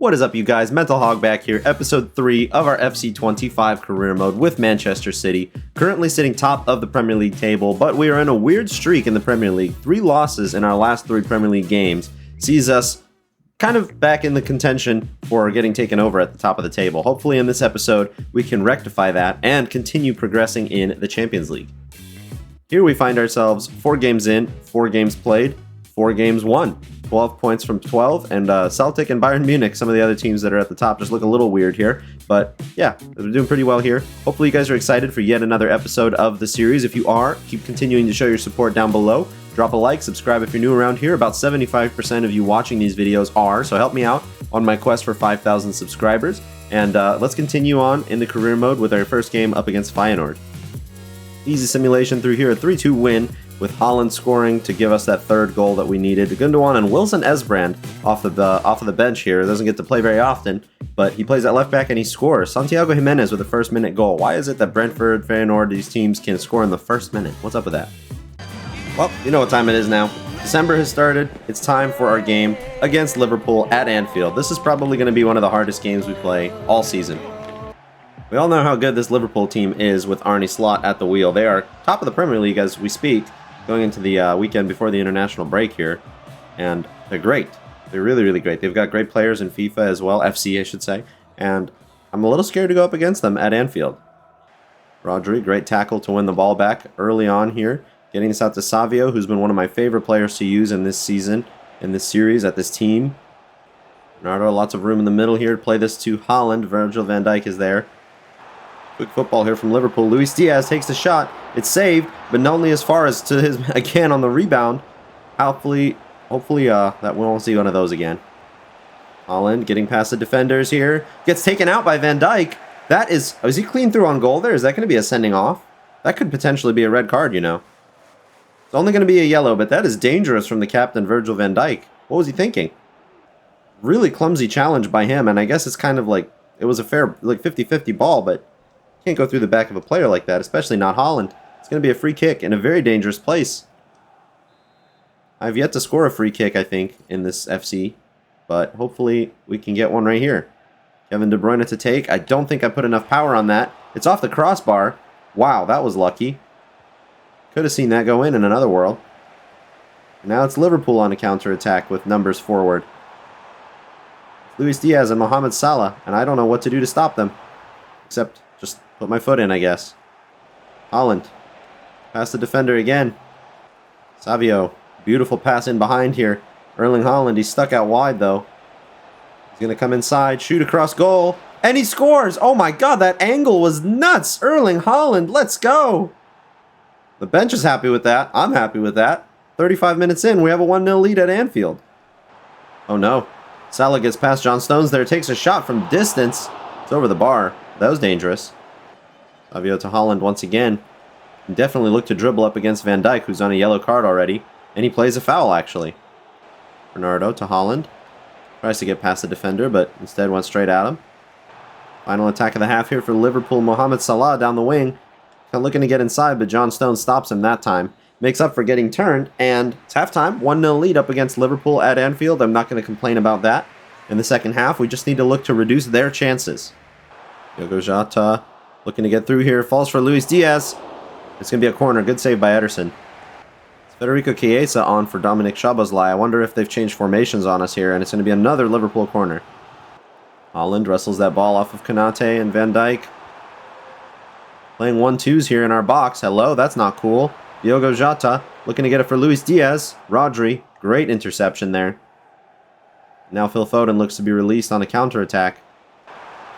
What is up, you guys? Mental Hog back here, episode 3 of our FC 25 career mode with Manchester City, currently sitting top of the Premier League table, but we are in a weird streak in the Premier League. 3 losses in our last 3 Premier League games sees us kind of back in the contention for getting taken over at the top of the table. Hopefully in this episode, we can rectify that and continue progressing in the Champions League. Here we find ourselves 4 games in, 4 games played, 4 games won. 12 points from 12, and Celtic and Bayern Munich, some of the other teams that are at the top, just look a little weird here. But yeah, we're doing pretty well here. Hopefully you guys are excited for yet another episode of the series. If you are, keep continuing to show your support down below. Drop a like, subscribe if you're new around here. About 75% of you watching these videos are, so help me out on my quest for 5,000 subscribers. And let's continue on in the career mode with our first game up against Feyenoord. Easy simulation through here, a 3-2 win, with Haaland scoring to give us that third goal that we needed. Gundogan and Wilson Esbrand off of the bench here. Doesn't get to play very often, but he plays at left back and he scores. Santiago Jimenez with the first minute goal. Why is it that Brentford, Feyenoord, these teams can score in the first minute? What's up with that? Well, you know what time it is now. December has started. It's time for our game against Liverpool at Anfield. This is probably going to be one of the hardest games we play all season. We all know how good this Liverpool team is with Arne Slot at the wheel. They are top of the Premier League as we speak, going into the weekend before the international break here, and they're great. They're really, really great. They've got great players in FIFA as well, FC I should say, and I'm a little scared to go up against them at Anfield. Rodri, great tackle to win the ball back early on here, getting this out to Savio, who's been one of my favorite players to use in this season, in this series, at this team. Bernardo, lots of room in the middle here to play this to Haaland. Virgil van Dijk is there. Quick football here from Liverpool. Luis Diaz takes the shot. It's saved, but not only as far as to his again on the rebound. Hopefully that we won't see one of those again. Haaland getting past the defenders here. Gets taken out by Van Dijk. That is he clean through on goal there? Is that going to be a sending off? That could potentially be a red card, you know. It's only going to be a yellow, but that is dangerous from the captain, Virgil van Dijk. What was he thinking? Really clumsy challenge by him, and I guess it's kind of like, it was a fair, like 50-50 ball, but can't go through the back of a player like that, especially not Haaland. It's going to be a free kick in a very dangerous place. I've yet to score a free kick, I think, in this FC, but hopefully we can get one right here. Kevin De Bruyne to take. I don't think I put enough power on that. It's off the crossbar. Wow, that was lucky. Could have seen that go in another world. Now it's Liverpool on a counter-attack with numbers forward. Luis Diaz and Mohamed Salah, and I don't know what to do to stop them, except just put my foot in, I guess. Haaland. Past the defender again. Savio. Beautiful pass in behind here. Erling Haaland. He's stuck out wide, though. He's going to come inside. Shoot across goal. And he scores! Oh my god, that angle was nuts! Erling Haaland, let's go! The bench is happy with that. I'm happy with that. 35 minutes in, we have a 1-0 lead at Anfield. Oh no. Salah gets past John Stones there. Takes a shot from distance. It's over the bar. That was dangerous. Savio to Haaland once again. Definitely look to dribble up against Van Dijk, who's on a yellow card already. And he plays a foul, actually. Bernardo to Haaland. Tries to get past the defender, but instead went straight at him. Final attack of the half here for Liverpool. Mohamed Salah down the wing. Kind of looking to get inside, but John Stones stops him that time. Makes up for getting turned, and it's halftime. 1-0 lead up against Liverpool at Anfield. I'm not going to complain about that. In the second half, we just need to look to reduce their chances. Diogo Jota looking to get through here. Falls for Luis Diaz. It's going to be a corner. Good save by Ederson. It's Federico Chiesa on for Dominic Szoboszlai. I wonder if they've changed formations on us here, and it's going to be another Liverpool corner. Haaland wrestles that ball off of Konate and Van Dijk. Playing 1-2s here in our box. Hello, that's not cool. Diogo Jota looking to get it for Luis Diaz. Rodri, great interception there. Now Phil Foden looks to be released on a counter-attack.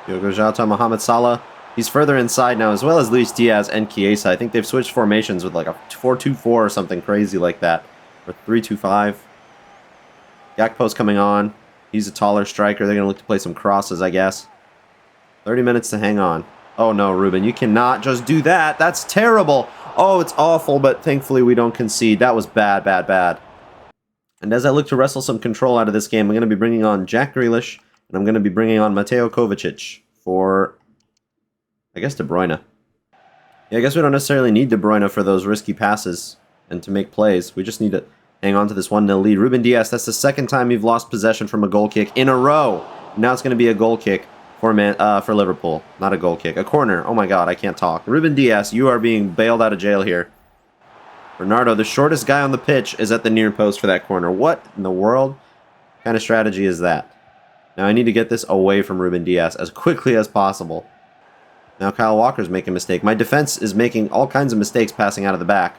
Diogo Jota, Mohamed Salah. He's further inside now, as well as Luis Diaz and Chiesa. I think they've switched formations with like a 4-2-4 or something crazy like that. Or 3-2-5. Gakpo's coming on. He's a taller striker. They're going to look to play some crosses, I guess. 30 minutes to hang on. Oh no, Ruben, you cannot just do that. That's terrible. Oh, it's awful, but thankfully we don't concede. That was bad, bad, bad. And as I look to wrestle some control out of this game, I'm going to be bringing on Jack Grealish, and I'm going to be bringing on Mateo Kovacic for, I guess, De Bruyne. Yeah, I guess we don't necessarily need De Bruyne for those risky passes and to make plays. We just need to hang on to this 1-0 lead. Ruben Diaz, that's the second time you've lost possession from a goal kick in a row. Now it's going to be a goal kick for Liverpool. Not a goal kick. A corner. Oh my god, I can't talk. Ruben Dias, you are being bailed out of jail here. Bernardo, the shortest guy on the pitch, is at the near post for that corner. What in the world? What kind of strategy is that? Now I need to get this away from Ruben Dias as quickly as possible. Now Kyle Walker's making a mistake. My defense is making all kinds of mistakes passing out of the back.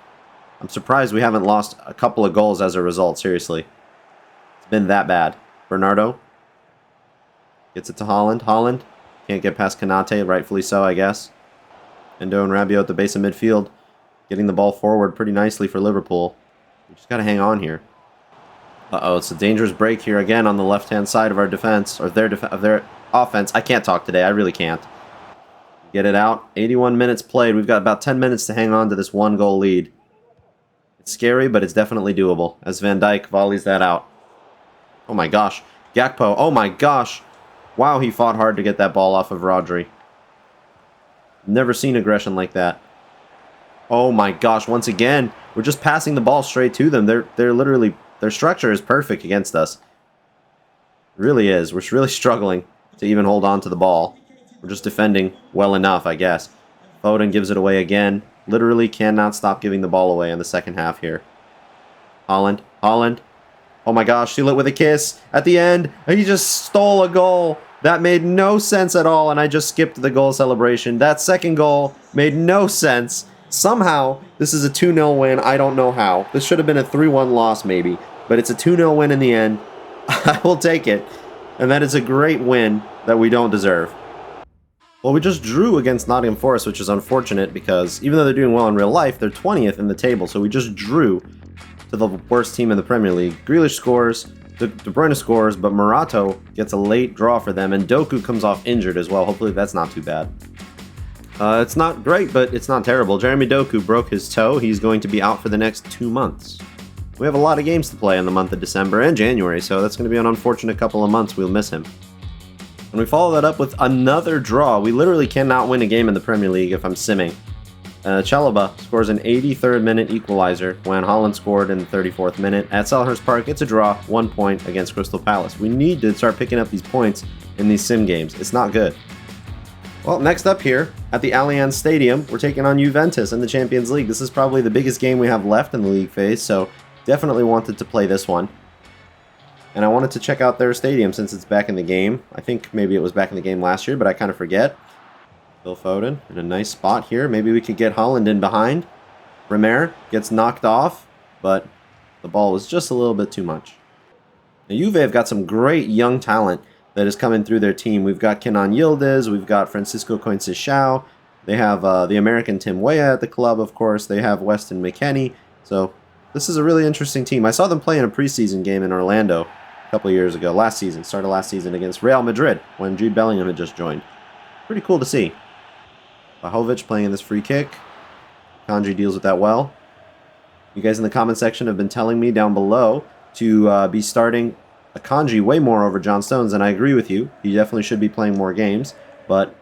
I'm surprised we haven't lost a couple of goals as a result, seriously. It's been that bad. Bernardo gets it to Haaland. Haaland can't get past Kanate, rightfully so, I guess. Endo and Rabiot at the base of midfield, getting the ball forward pretty nicely for Liverpool. We just got to hang on here. Uh-oh, it's a dangerous break here again on the left-hand side of our defense, or their offense. I can't talk today, I really can't. Get it out. 81 minutes played. We've got about 10 minutes to hang on to this 1-goal lead. It's scary, but it's definitely doable, as Van Dijk volleys that out. Oh my gosh. Gakpo, oh my gosh. Wow, he fought hard to get that ball off of Rodri. Never seen aggression like that. Oh my gosh, once again, we're just passing the ball straight to them. They're literally, their structure is perfect against us. It really is. We're really struggling to even hold on to the ball. We're just defending well enough, I guess. Foden gives it away again. Literally cannot stop giving the ball away in the second half here. Haaland. Haaland. Oh my gosh, seal it with a kiss at the end. He just stole a goal. That made no sense at all, and I just skipped the goal celebration. That second goal made no sense. Somehow, this is a 2-0 win. I don't know how. This should have been a 3-1 loss maybe, but it's a 2-0 win in the end. I will take it, and that is a great win that we don't deserve. Well, we just drew against Nottingham Forest, which is unfortunate because even though they're doing well in real life, they're 20th in the table, so we just drew to the worst team in the Premier League. Grealish scores, De Bruyne scores, but Morato gets a late draw for them, and Doku comes off injured as well. Hopefully that's not too bad. It's not great, but it's not terrible. Jeremy Doku broke his toe. He's going to be out for the next 2 months. We have a lot of games to play in the month of December and January, so that's going to be an unfortunate couple of months. We'll miss him. And we follow that up with another draw. We literally cannot win a game in the Premier League if I'm simming. Chalobah scores an 83rd minute equalizer when Haaland scored in the 34th minute. At Selhurst Park, it's a draw, 1 point against Crystal Palace. We need to start picking up these points in these sim games. It's not good. Well, next up here at the Allianz Stadium, we're taking on Juventus in the Champions League. This is probably the biggest game we have left in the league phase, so definitely wanted to play this one. And I wanted to check out their stadium since it's back in the game. I think maybe it was back in the game last year, but I kind of forget. Phil Foden in a nice spot here. Maybe we could get Haaland in behind. Remer gets knocked off, but the ball was just a little bit too much. Now, Juve have got some great young talent that is coming through their team. We've got Kenan Yildiz, we've got Francisco Conceição, they have the American Tim Weah at the club, of course. They have Weston McKennie. So this is a really interesting team. I saw them play in a preseason game in Orlando a couple of years ago, started last season against Real Madrid when Jude Bellingham had just joined. Pretty cool to see. Vlahovic playing in this free kick. Kanji deals with that well. You guys in the comment section have been telling me down below to be starting Akanji way more over John Stones, and I agree with you. He definitely should be playing more games, but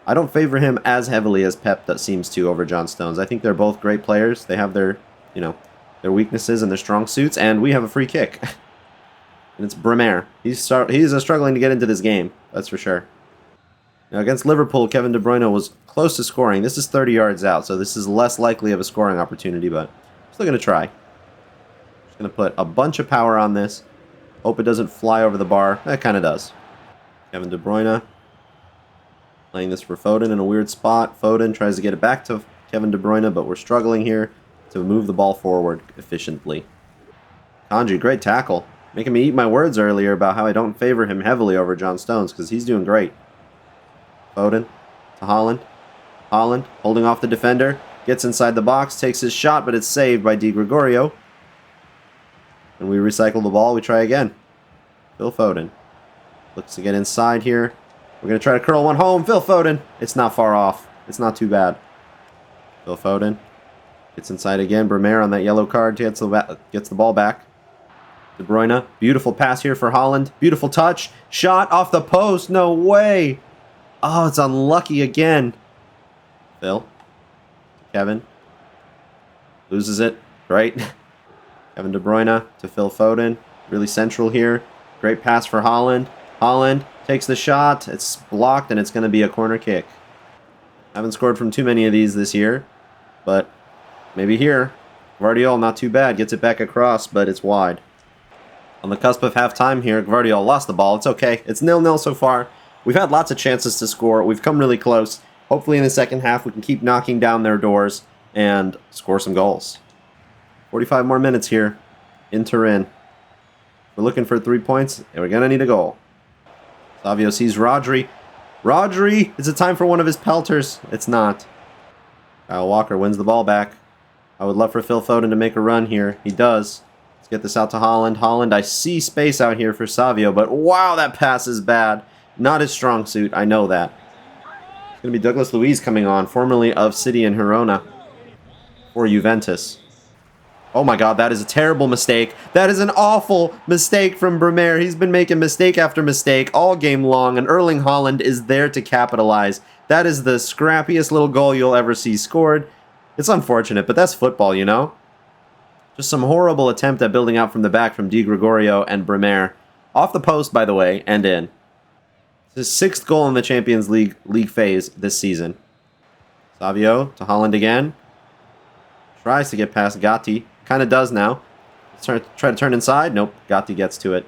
I don't favor him as heavily as Pep seems to over John Stones. I think they're both great players. They have their, their weaknesses and their strong suits, and we have a free kick. And it's Bremer. He's struggling to get into this game, that's for sure. Now against Liverpool, Kevin De Bruyne was close to scoring. This is 30 yards out, so this is less likely of a scoring opportunity, but I'm still going to try. Just going to put a bunch of power on this. Hope it doesn't fly over the bar. It kind of does. Kevin De Bruyne playing this for Foden in a weird spot. Foden tries to get it back to Kevin De Bruyne, but we're struggling here to move the ball forward efficiently. Kanji, great tackle. Making me eat my words earlier about how I don't favor him heavily over John Stones, because he's doing great. Foden to Haaland. Haaland holding off the defender. Gets inside the box, takes his shot, but it's saved by Di Gregorio. And we recycle the ball. We try again. Phil Foden looks to get inside here. We're going to try to curl one home. Phil Foden. It's not far off. It's not too bad. Phil Foden gets inside again. Bremer on that yellow card gets the ball back. De Bruyne. Beautiful pass here for Haaland. Beautiful touch. Shot off the post. No way. Oh, it's unlucky again. Phil. Kevin. Loses it. Right. Kevin De Bruyne to Phil Foden. Really central here. Great pass for Haaland. Haaland Takes the shot. It's blocked, and it's going to be a corner kick. Haven't scored from too many of these this year, but maybe here. Guardiola, not too bad. Gets it back across, but it's wide. On the cusp of halftime here, Guardiola lost the ball. It's okay. It's 0-0 so far. We've had lots of chances to score. We've come really close. Hopefully in the second half we can keep knocking down their doors and score some goals. 45 more minutes here. Inter in. We're looking for 3 points, and we're going to need a goal. Savio sees Rodri. Rodri! Is it time for one of his pelters? It's not. Kyle Walker wins the ball back. I would love for Phil Foden to make a run here. He does. Let's get this out to Haaland. Haaland, I see space out here for Savio, but wow, that pass is bad. Not his strong suit, I know that. It's going to be Douglas Luiz coming on, formerly of City and Girona, for Juventus. Oh my god, that is a terrible mistake. That is an awful mistake from Bremer. He's been making mistake after mistake all game long, and Erling Haaland is there to capitalize. That is the scrappiest little goal you'll ever see scored. It's unfortunate, but that's football, you know? Just some horrible attempt at building out from the back from Di Gregorio and Bremer. Off the post, by the way, and in. It's his 6th goal in the Champions League phase this season. Savio to Haaland again. Tries to get past Gatti. Kind of does now. Try to turn inside. Nope. Gatti gets to it.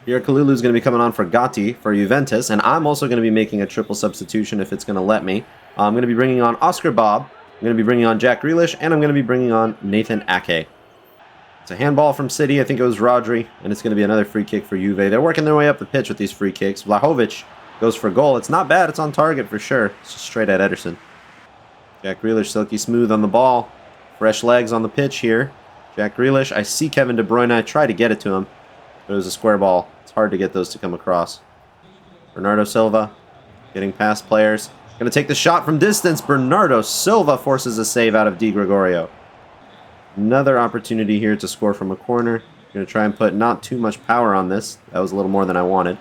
Pierre Kalulu is going to be coming on for Gatti for Juventus. And I'm also going to be making a triple substitution if it's going to let me. I'm going to be bringing on Oscar Bob. I'm going to be bringing on Jack Grealish. And I'm going to be bringing on Nathan Ake. It's a handball from City. I think it was Rodri. And it's going to be another free kick for Juve. They're working their way up the pitch with these free kicks. Vlahovic goes for goal. It's not bad. It's on target for sure. It's just straight at Ederson. Jack Grealish silky smooth on the ball. Fresh legs on the pitch here. Jack Grealish. I see Kevin De Bruyne. I try to get it to him. But it was a square ball. It's hard to get those to come across. Bernardo Silva getting past players. Going to take the shot from distance. Bernardo Silva forces a save out of Di Gregorio. Another opportunity here to score from a corner. Going to try and put not too much power on this. That was a little more than I wanted.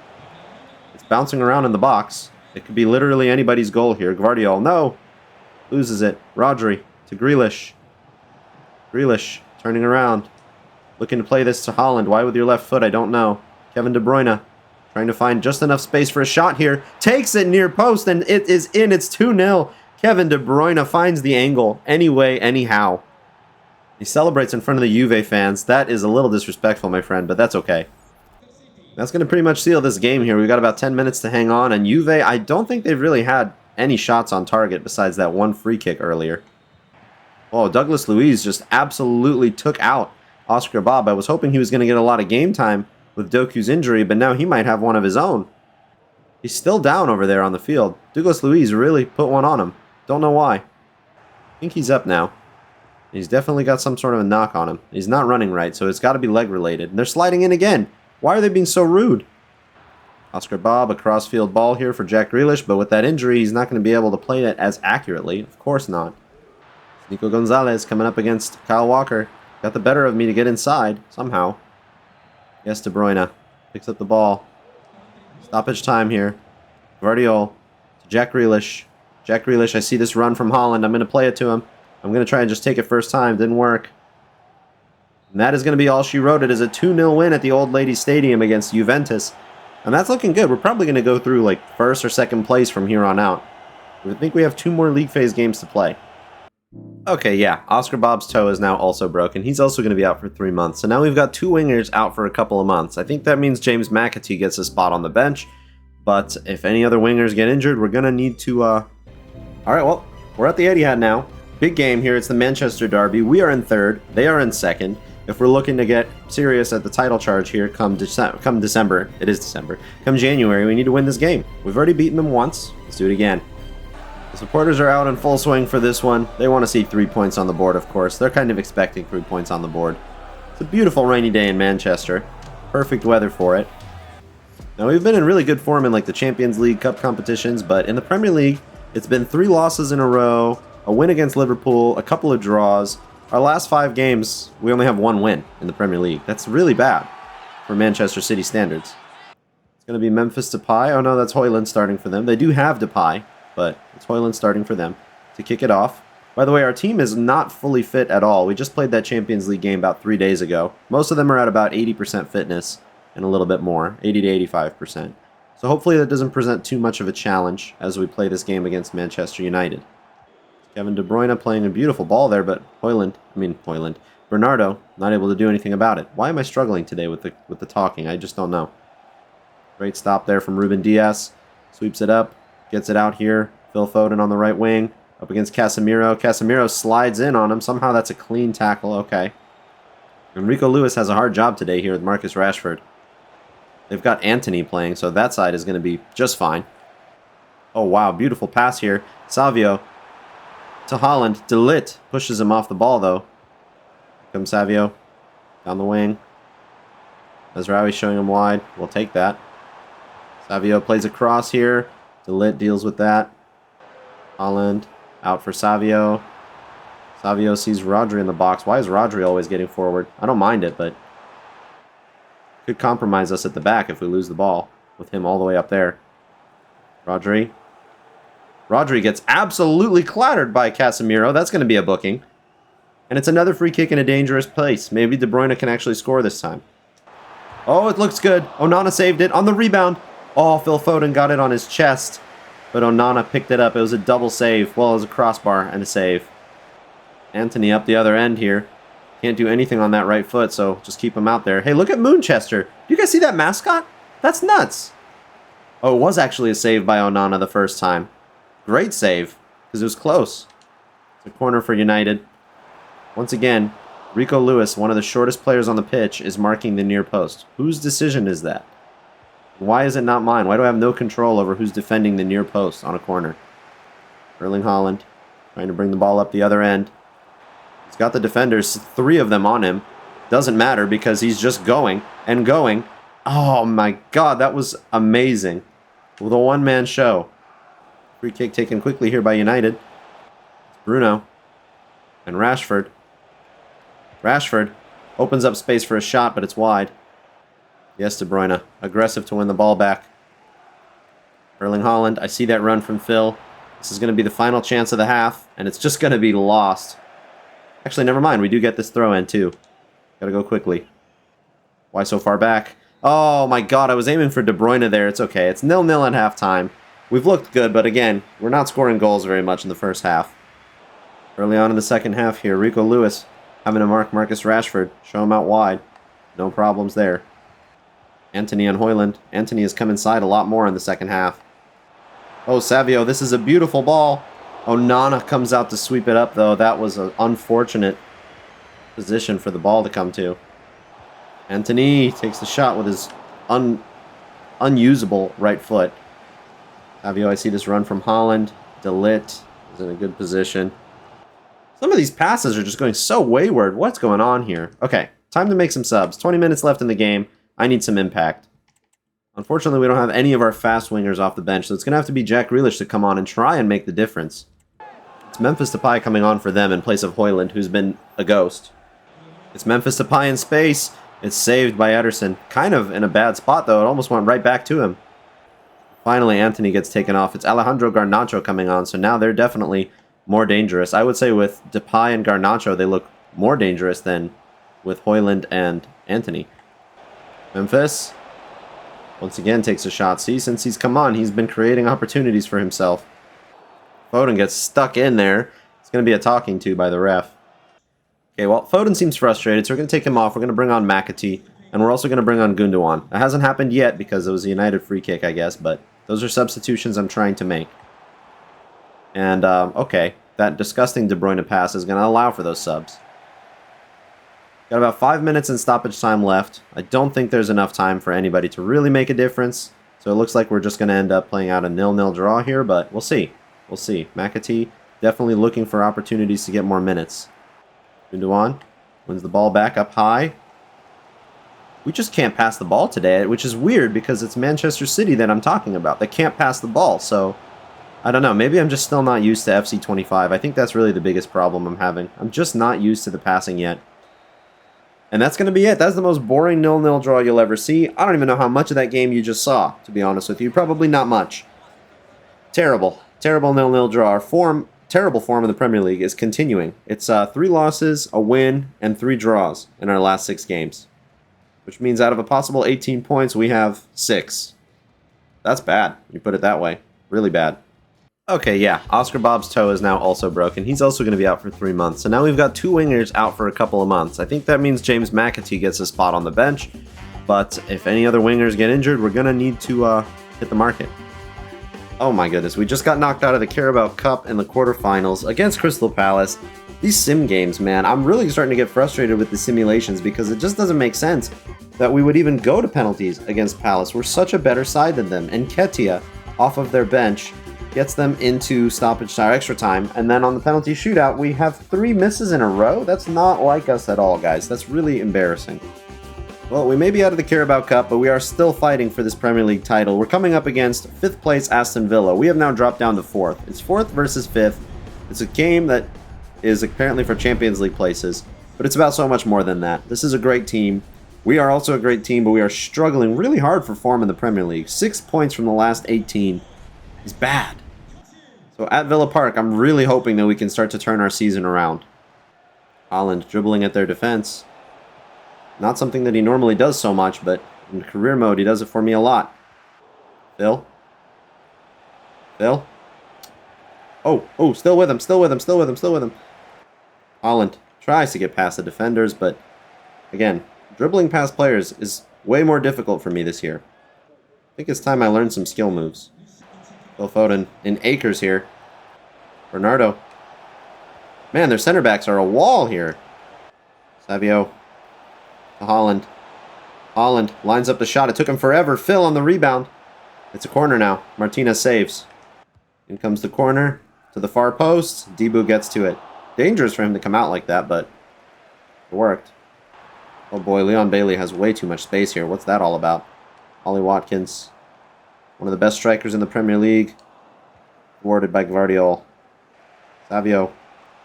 It's bouncing around in the box. It could be literally anybody's goal here. Guardiola, no! Loses it. Rodri to Grealish. Grealish turning around. Looking to play this to Haaland. Why with your left foot? I don't know. Kevin De Bruyne trying to find just enough space for a shot here. Takes it near post and it is in. It's 2-0. Kevin De Bruyne finds the angle anyway, anyhow. He celebrates in front of the Juve fans. That is a little disrespectful, my friend, but that's okay. That's going to pretty much seal this game here. We've got about 10 minutes to hang on, and Juve, I don't think they've really had any shots on target besides that one free kick earlier. Oh, Douglas Luiz just absolutely took out Oscar Bob. I was hoping he was going to get a lot of game time with Doku's injury, but now he might have one of his own. He's still down over there on the field. Douglas Luiz really put one on him. Don't know why. I think he's up now. He's definitely got some sort of a knock on him. He's not running right, so it's got to be leg related. And they're sliding in again. Why are they being so rude? Oscar Bob, a cross-field ball here for Jack Grealish, but with that injury, he's not going to be able to play it as accurately. Of course not. Nico Gonzalez coming up against Kyle Walker. Got the better of me to get inside, somehow. Yes, De Bruyne. Picks up the ball. Stoppage time here. Guardiola to Jack Grealish. Jack Grealish, I see this run from Haaland. I'm going to play it to him. I'm going to try and just take it first time. Didn't work. And that is going to be all she wrote. It is a 2-0 win at the Old Ladies Stadium against Juventus. And that's looking good. We're probably going to go through like first or second place from here on out. I think we have 2 more league phase games to play. Okay, yeah, Oscar Bob's toe is now also broken. He's also going to be out for 3 months. So now we've got 2 wingers out for a couple of months. I think that means James McAtee gets a spot on the bench. But if any other wingers get injured, we're going to need to... Alright, well, we're at the Etihad now. Big game here. It's the Manchester Derby. We are in 3rd. They are in 2nd. If we're looking to get serious at the title charge here come December, it is December, come January, we need to win this game. We've already beaten them once. Let's do it again. The supporters are out in full swing for this one. They want to see 3 points on the board, of course. They're kind of expecting 3 points on the board. It's a beautiful rainy day in Manchester. Perfect weather for it. Now, we've been in really good form in like the Champions League Cup competitions, but in the Premier League, it's been 3 losses in a row, a win against Liverpool, a couple of draws. Our last 5 games, we only have 1 win in the Premier League. That's really bad for Manchester City standards. It's going to be Memphis Depay. Oh no, that's Højlund starting for them. They do have Depay, but it's Højlund starting for them to kick it off. By the way, our team is not fully fit at all. We just played that Champions League game about 3 days ago. Most of them are at about 80% fitness and a little bit more, 80 to 85%. So hopefully that doesn't present too much of a challenge as we play this game against Manchester United. Kevin De Bruyne playing a beautiful ball there, but Bernardo not able to do anything about it. Why am I struggling today with the talking? I just don't know. Great stop there from Ruben Dias. Sweeps it up, gets it out here. Phil Foden on the right wing, up against Casemiro. Casemiro slides in on him. Somehow that's a clean tackle. Okay. Enrico Lewis has a hard job today here with Marcus Rashford. They've got Antony playing, so that side is going to be just fine. Oh, wow. Beautiful pass here. Savio to Haaland. De Ligt pushes him off the ball, though. Here comes Savio down the wing. Mazraoui showing him wide. We'll take that. Savio plays across here. De Ligt deals with that. Haaland out for Savio. Savio sees Rodri in the box. Why is Rodri always getting forward? I don't mind it, but could compromise us at the back if we lose the ball with him all the way up there. Rodri. Rodri gets absolutely clattered by Casemiro. That's going to be a booking. And it's another free kick in a dangerous place. Maybe De Bruyne can actually score this time. Oh, it looks good. Onana saved it on the rebound. Oh, Phil Foden got it on his chest. But Onana picked it up. It was a double save. Well, it was a crossbar and a save. Antony up the other end here. Can't do anything on that right foot, so just keep him out there. Hey, look at Moonchester. Do you guys see that mascot? That's nuts. Oh, it was actually a save by Onana the first time. Great save, because it was close. It's a corner for United. Once again, Rico Lewis, one of the shortest players on the pitch, is marking the near post. Whose decision is that? Why is it not mine? Why do I have no control over who's defending the near post on a corner? Erling Haaland trying to bring the ball up the other end. He's got the defenders, 3 of them on him. Doesn't matter because he's just going and going. Oh my god, that was amazing. With a one-man show. Free kick taken quickly here by United. It's Bruno. And Rashford. Rashford opens up space for a shot, but it's wide. Yes, De Bruyne. Aggressive to win the ball back. Erling Haaland. I see that run from Phil. This is going to be the final chance of the half, and it's just going to be lost. Actually, never mind. We do get this throw in, too. Gotta go quickly. Why so far back? Oh, my God. I was aiming for De Bruyne there. It's okay. It's 0-0 at halftime. We've looked good, but again, we're not scoring goals very much in the first half. Early on in the second half here, Rico Lewis having to mark Marcus Rashford. Show him out wide. No problems there. Antony and Højlund. Antony has come inside a lot more in the second half. Oh, Savio, this is a beautiful ball. Onana comes out to sweep it up, though. That was an unfortunate position for the ball to come to. Antony takes the shot with his unusable right foot. Savio, I see this run from Haaland. De Ligt is in a good position. Some of these passes are just going so wayward. What's going on here? Okay, time to make some subs. 20 minutes left in the game. I need some impact. Unfortunately, we don't have any of our fast wingers off the bench, so it's going to have to be Jack Grealish to come on and try and make the difference. It's Memphis Depay coming on for them in place of Højlund, who's been a ghost. It's Memphis Depay in space. It's saved by Ederson. Kind of in a bad spot, though. It almost went right back to him. Finally, Antony gets taken off. It's Alejandro Garnacho coming on, so now they're definitely more dangerous. I would say with Depay and Garnacho, they look more dangerous than with Højlund and Antony. Memphis once again takes a shot. See, since he's come on, he's been creating opportunities for himself. Foden gets stuck in there. It's going to be a talking to by the ref. Okay, well, Foden seems frustrated, so we're going to take him off. We're going to bring on McAtee, and we're also going to bring on Gundogan. That hasn't happened yet because it was a United free kick, I guess, but those are substitutions I'm trying to make. And, okay, that disgusting De Bruyne pass is going to allow for those subs. Got about 5 minutes in stoppage time left. I don't think there's enough time for anybody to really make a difference. So it looks like we're just going to end up playing out a 0-0 draw here, but we'll see. We'll see. McAtee definitely looking for opportunities to get more minutes. Gundogan wins the ball back up high. We just can't pass the ball today, which is weird because it's Manchester City that I'm talking about. They can't pass the ball, so I don't know. Maybe I'm just still not used to FC 25. I think that's really the biggest problem I'm having. I'm just not used to the passing yet. And that's going to be it. That's the most boring 0-0 draw you'll ever see. I don't even know how much of that game you just saw, to be honest with you. Probably not much. Terrible. Terrible 0-0 draw. Our terrible form in the Premier League is continuing. It's 3 losses, a win, and 3 draws in our last 6 games. Which means out of a possible 18 points, we have 6. That's bad. You put it that way. Really bad. Okay, yeah. Oscar Bob's toe is now also broken. He's also going to be out for 3 months. So now we've got 2 wingers out for a couple of months. I think that means James McAtee gets a spot on the bench. But if any other wingers get injured, we're going to need to hit the market. Oh my goodness. We just got knocked out of the Carabao Cup in the quarterfinals against Crystal Palace. These sim games, man, I'm really starting to get frustrated with the simulations because it just doesn't make sense that we would even go to penalties against Palace. We're such a better side than them. And Ketia, off of their bench, gets them into stoppage time, extra time. And then on the penalty shootout, we have 3 misses in a row. That's not like us at all, guys. That's really embarrassing. Well, we may be out of the Carabao Cup, but we are still fighting for this Premier League title. We're coming up against 5th place Aston Villa. We have now dropped down to 4th. It's 4th versus 5th. It's a game that is apparently for Champions League places, but it's about so much more than that. This is a great team. We are also a great team, but we are struggling really hard for form in the Premier League. 6 points from the last 18 is bad. So at Villa Park, I'm really hoping that we can start to turn our season around. Haaland dribbling at their defense. Not something that he normally does so much, but in career mode, he does it for me a lot. Phil? Phil? Oh, still with him. Haaland tries to get past the defenders, but again, dribbling past players is way more difficult for me this year. I think it's time I learned some skill moves. Phil Foden in acres here. Bernardo. Man, their center backs are a wall here. Savio to Haaland. Haaland lines up the shot. It took him forever. Phil on the rebound. It's a corner now. Martinez saves. In comes the corner to the far post. Dibu gets to it. Dangerous for him to come out like that, but it worked. Oh boy, Leon Bailey has way too much space here. What's that all about? Ollie Watkins, one of the best strikers in the Premier League, awarded by Guardiola. Savio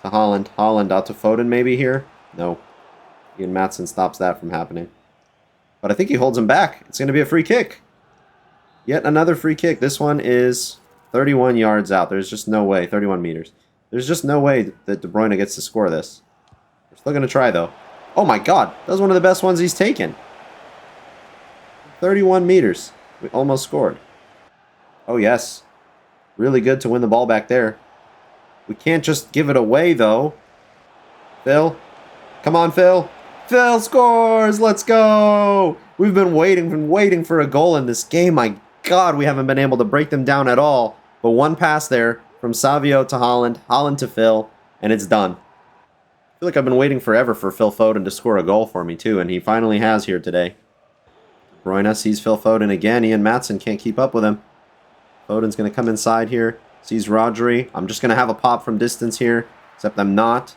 to Haaland. Haaland out to Foden maybe here? No. Ian Maatsen stops that from happening. But I think he holds him back. It's going to be a free kick. Yet another free kick. This one is 31 yards out. There's just no way. 31 meters. There's just no way that De Bruyne gets to score this. We're still going to try, though. Oh, my God. That was one of the best ones he's taken. 31 meters. We almost scored. Oh, yes. Really good to win the ball back there. We can't just give it away, though. Phil. Come on, Phil. Phil scores! Let's go! We've been waiting for a goal in this game. My God, we haven't been able to break them down at all. But one pass there from Savio to Haaland, Haaland to Phil, and it's done. I feel like I've been waiting forever for Phil Foden to score a goal for me, too, and he finally has here today. De Bruyne sees Phil Foden again. Ian Maatsen can't keep up with him. Foden's going to come inside here. Sees Rodri. I'm just going to have a pop from distance here, except I'm not.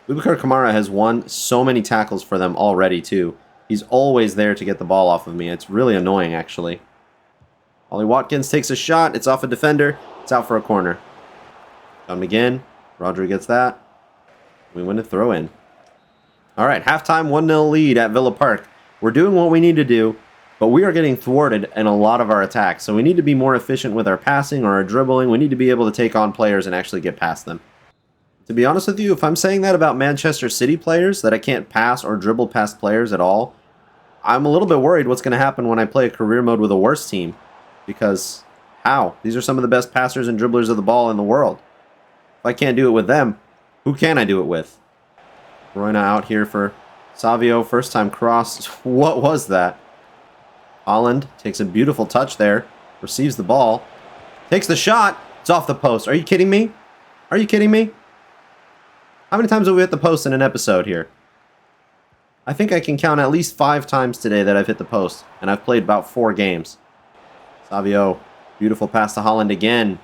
Boubacar Kamara has won so many tackles for them already, too. He's always there to get the ball off of me. It's really annoying, actually. Ollie Watkins takes a shot. It's off a defender. It's out for a corner. John McGinn. Rodri gets that. We win a throw-in. All right, halftime 1-0 lead at Villa Park. We're doing what we need to do, but we are getting thwarted in a lot of our attacks. So we need to be more efficient with our passing or our dribbling. We need to be able to take on players and actually get past them. To be honest with you, if I'm saying that about Manchester City players, that I can't pass or dribble past players at all, I'm a little bit worried what's going to happen when I play a career mode with a worse team. Because, how? These are some of the best passers and dribblers of the ball in the world. If I can't do it with them, who can I do it with? Bruyne out here for Savio, first time cross. What was that? Haaland takes a beautiful touch there, receives the ball, takes the shot, it's off the post. Are you kidding me? Are you kidding me? How many times have we hit the post in an episode here? I think I can count at least 5 times today that I've hit the post, and I've played about 4 games. Savio, beautiful pass to Haaland again.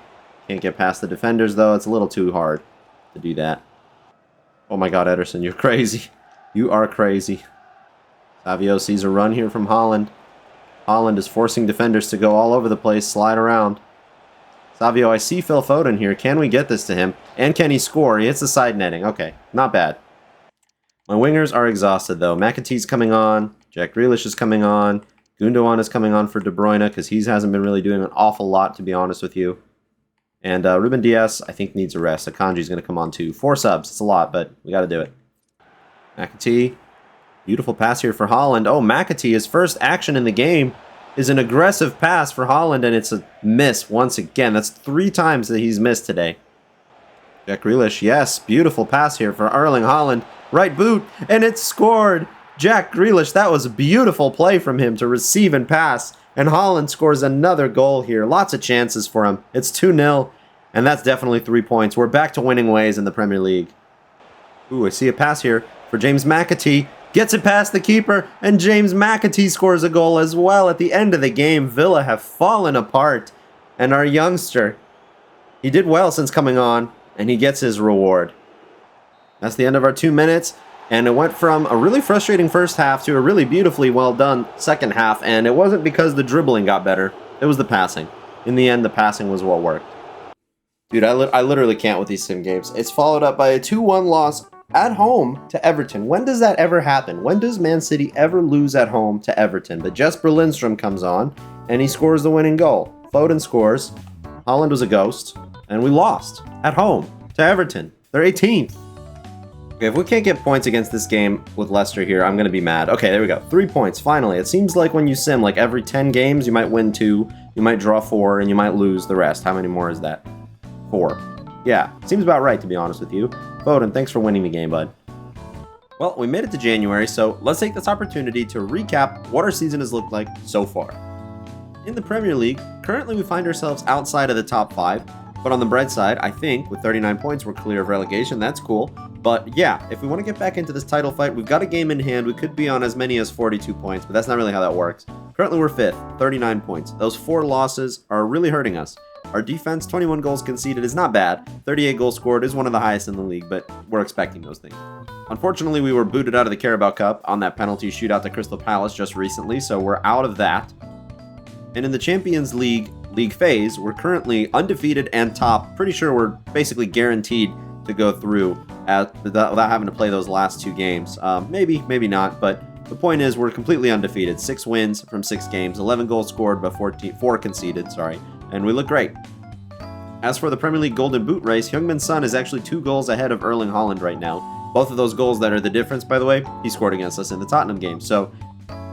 Can't get past the defenders, though. It's a little too hard to do that. Oh my God, Ederson, you're crazy. You are crazy. Savio sees a run here from Haaland. Haaland is forcing defenders to go all over the place, slide around. Savio, I see Phil Foden here. Can we get this to him? And can he score? He hits the side netting. Okay, not bad. My wingers are exhausted, though. McAtee's coming on. Jack Grealish is coming on. Gundogan is coming on for De Bruyne because he hasn't been really doing an awful lot, to be honest with you. And Ruben Diaz, I think, needs a rest. Akanji's going to come on, too. 4 subs. It's a lot, but we got to do it. McAtee. Beautiful pass here for Haaland. Oh, McAtee, his first action in the game. is an aggressive pass for Haaland, and it's a miss once again. That's 3 times that he's missed today. Jack Grealish, yes, beautiful pass here for Erling Haaland. Right boot, and it's scored. Jack Grealish, that was a beautiful play from him to receive and pass. And Haaland scores another goal here. Lots of chances for him. It's 2-0, and that's definitely 3 points. We're back to winning ways in the Premier League. Ooh, I see a pass here for James McAtee. Gets it past the keeper, and James McAtee scores a goal as well. At the end of the game, Villa have fallen apart. And our youngster, he did well since coming on, and he gets his reward. That's the end of our 2 minutes. And it went from a really frustrating first half to a really beautifully well done second half. And it wasn't because the dribbling got better. It was the passing. In the end, the passing was what worked. Dude, I literally can't with these sim games. It's followed up by a 2-1 loss at home to Everton. When does that ever happen? When does Man City ever lose at home to Everton? But Jesper Lindstrom comes on, and he scores the winning goal. Foden scores. Haaland was a ghost. And we lost at home to Everton. They're 18th. Okay, if we can't get points against this game with Leicester here, I'm going to be mad. Okay, there we go. 3 points, finally. It seems like when you sim, like every 10 games, you might win 2, you might draw 4, and you might lose the rest. How many more is that? 4. Yeah, seems about right, to be honest with you. Foden, thanks for winning the game, bud. Well, we made it to January, so let's take this opportunity to recap what our season has looked like so far. In the Premier League, currently we find ourselves outside of the top 5, but on the bright side, I think, with 39 points, we're clear of relegation. That's cool. But yeah, if we want to get back into this title fight, we've got a game in hand. We could be on as many as 42 points, but that's not really how that works. Currently, we're 5th, 39 points. Those 4 losses are really hurting us. Our defense, 21 goals conceded, is not bad. 38 goals scored is one of the highest in the league, but we're expecting those things. Unfortunately, we were booted out of the Carabao Cup on that penalty shootout to Crystal Palace just recently, so we're out of that. And in the Champions League phase, we're currently undefeated and top. Pretty sure we're basically guaranteed to go through without having to play those last 2 games. Maybe not, but the point is we're completely undefeated. 6 wins from 6 games, 11 goals scored, but 4 conceded, and we look great. As for the Premier League Golden Boot race, Heung-min Son is actually 2 goals ahead of Erling Haaland right now. Both of those goals that are the difference, by the way, he scored against us in the Tottenham game. So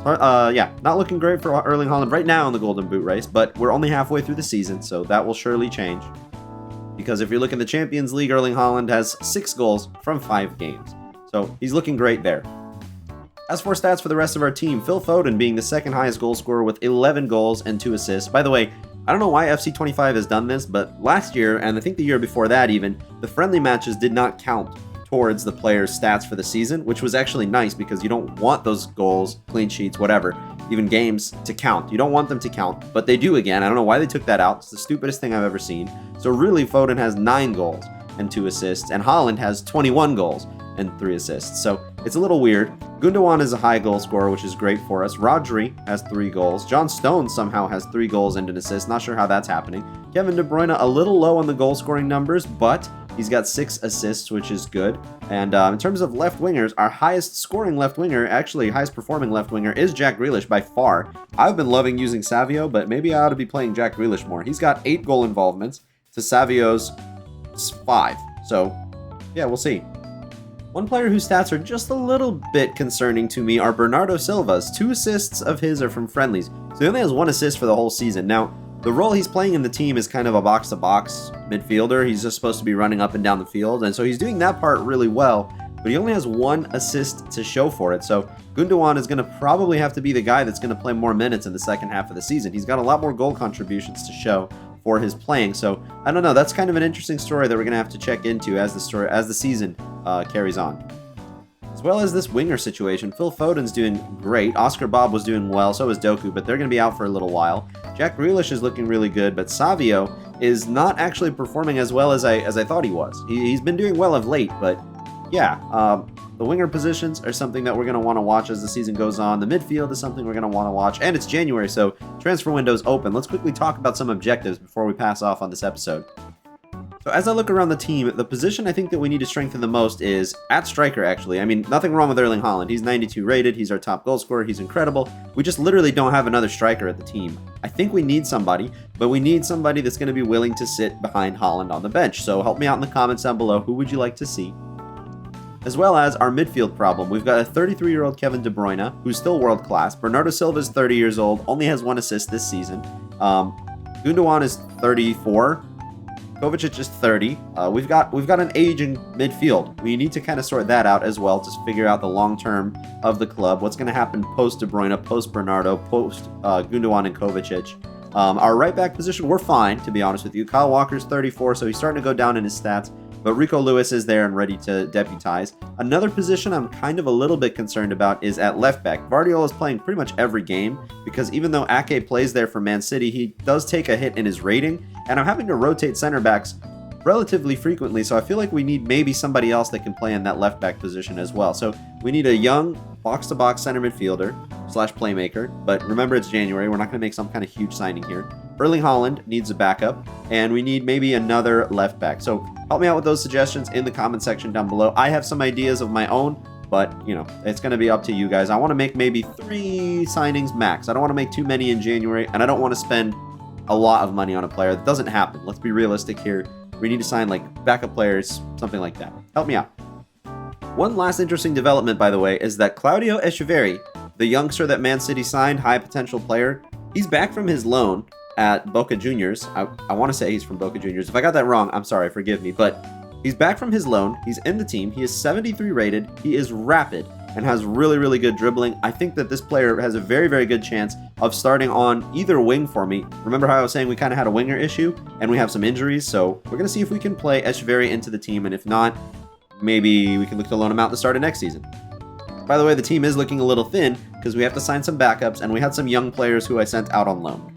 yeah, not looking great for Erling Haaland right now in the Golden Boot race, but we're only halfway through the season, so that will surely change. Because if you're looking at the Champions League, Erling Haaland has 6 goals from 5 games. So he's looking great there. As for stats for the rest of our team, Phil Foden being the second highest goal scorer with 11 goals and 2 assists. By the way, I don't know why FC25 has done this, but last year, and I think the year before that even, the friendly matches did not count towards the player's stats for the season, which was actually nice because you don't want those goals, clean sheets, whatever, even games to count. You don't want them to count, but they do again. I don't know why they took that out. It's the stupidest thing I've ever seen. So really, Foden has 9 goals and 2 assists, and Haaland has 21 goals and 3 assists. So it's a little weird. Gundogan is a high goal scorer, which is great for us. Rodri has 3 goals. John Stones somehow has 3 goals and an assist. Not sure how that's happening. Kevin De Bruyne a little low on the goal scoring numbers, but he's got 6 assists, which is good. And in terms of left wingers, our highest scoring left winger, actually highest performing left winger, is Jack Grealish by far. I've been loving using Savio, but maybe I ought to be playing Jack Grealish more. He's got 8 goal involvements to Savio's 5. So yeah, we'll see. One player whose stats are just a little bit concerning to me are Bernardo Silva's. 2 assists of his are from friendlies, so he only has 1 assist for the whole season. Now, the role he's playing in the team is kind of a box-to-box midfielder. He's just supposed to be running up and down the field, and so he's doing that part really well, but he only has 1 assist to show for it, so Gundogan is going to probably have to be the guy that's going to play more minutes in the second half of the season. He's got a lot more goal contributions to show for his playing, so I don't know. That's kind of an interesting story that we're going to have to check into as the season carries on. As well as this winger situation, Phil Foden's doing great. Oscar Bob was doing well, so is Doku, but they're going to be out for a little while. Jack Grealish is looking really good, but Savio is not actually performing as well as I thought he was. He's been doing well of late, but yeah, the winger positions are something that we're going to want to watch as the season goes on. The midfield is something we're going to want to watch, and it's January, so transfer window's open. Let's quickly talk about some objectives before we pass off on this episode. So as I look around the team, the position I think that we need to strengthen the most is at striker, actually. I mean, nothing wrong with Erling Haaland. He's 92 rated. He's our top goal scorer. He's incredible. We just literally don't have another striker at the team. I think we need somebody, but we need somebody that's going to be willing to sit behind Haaland on the bench. So help me out in the comments down below. Who would you like to see? as well as our midfield problem. We've got a 33-year-old Kevin De Bruyne, who's still world-class. Bernardo Silva is 30 years old, only has 1 assist this season. Gundogan is 34. Kovacic is 30. We've got an aging midfield. We need to kind of sort that out as well to figure out the long term of the club. What's going to happen post De Bruyne, post Bernardo, post Gundogan and Kovacic. Our right back position, we're fine, to be honest with you. Kyle Walker's 34, so he's starting to go down in his stats. But Rico Lewis is there and ready to deputize. Another position I'm kind of a little bit concerned about is at left back. Guardiola is playing pretty much every game because even though Ake plays there for Man City, he does take a hit in his rating, and I'm having to rotate center backs relatively frequently, so I feel like we need maybe somebody else that can play in that left back position as well. So we need a young box-to-box center midfielder / playmaker, but remember it's January, we're not going to make some kind of huge signing here. Erling Haaland needs a backup, and we need maybe another left back. So help me out with those suggestions in the comment section down below. I have some ideas of my own, but you know, it's going to be up to you guys. I want to make maybe 3 signings max. I don't want to make too many in January, and I don't want to spend a lot of money on a player. That doesn't happen. Let's be realistic here. We need to sign like backup players, something like that. Help me out. One last interesting development, by the way, is that Claudio Echeverri, the youngster that Man City signed, high potential player, he's back from his loan at Boca Juniors. I want to say he's from Boca Juniors. If I got that wrong, I'm sorry, forgive me. But he's back from his loan. He's in the team. He is 73 rated. He is rapid and has really, really good dribbling. I think that this player has a very, very good chance of starting on either wing for me. Remember how I was saying we kind of had a winger issue and we have some injuries? So we're going to see if we can play Echeverri into the team. And if not, maybe we can look to loan him out at the start of next season. By the way, the team is looking a little thin because we have to sign some backups and we had some young players who I sent out on loan.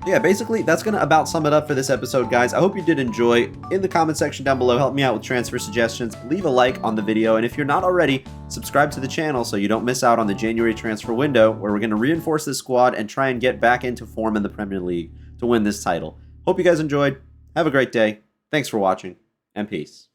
Yeah, basically, that's going to about sum it up for this episode, guys. I hope you did enjoy. In the comment section down below, help me out with transfer suggestions. Leave a like on the video, and if you're not already, subscribe to the channel so you don't miss out on the January transfer window, where we're going to reinforce this squad and try and get back into form in the Premier League to win this title. Hope you guys enjoyed. Have a great day. Thanks for watching, and peace.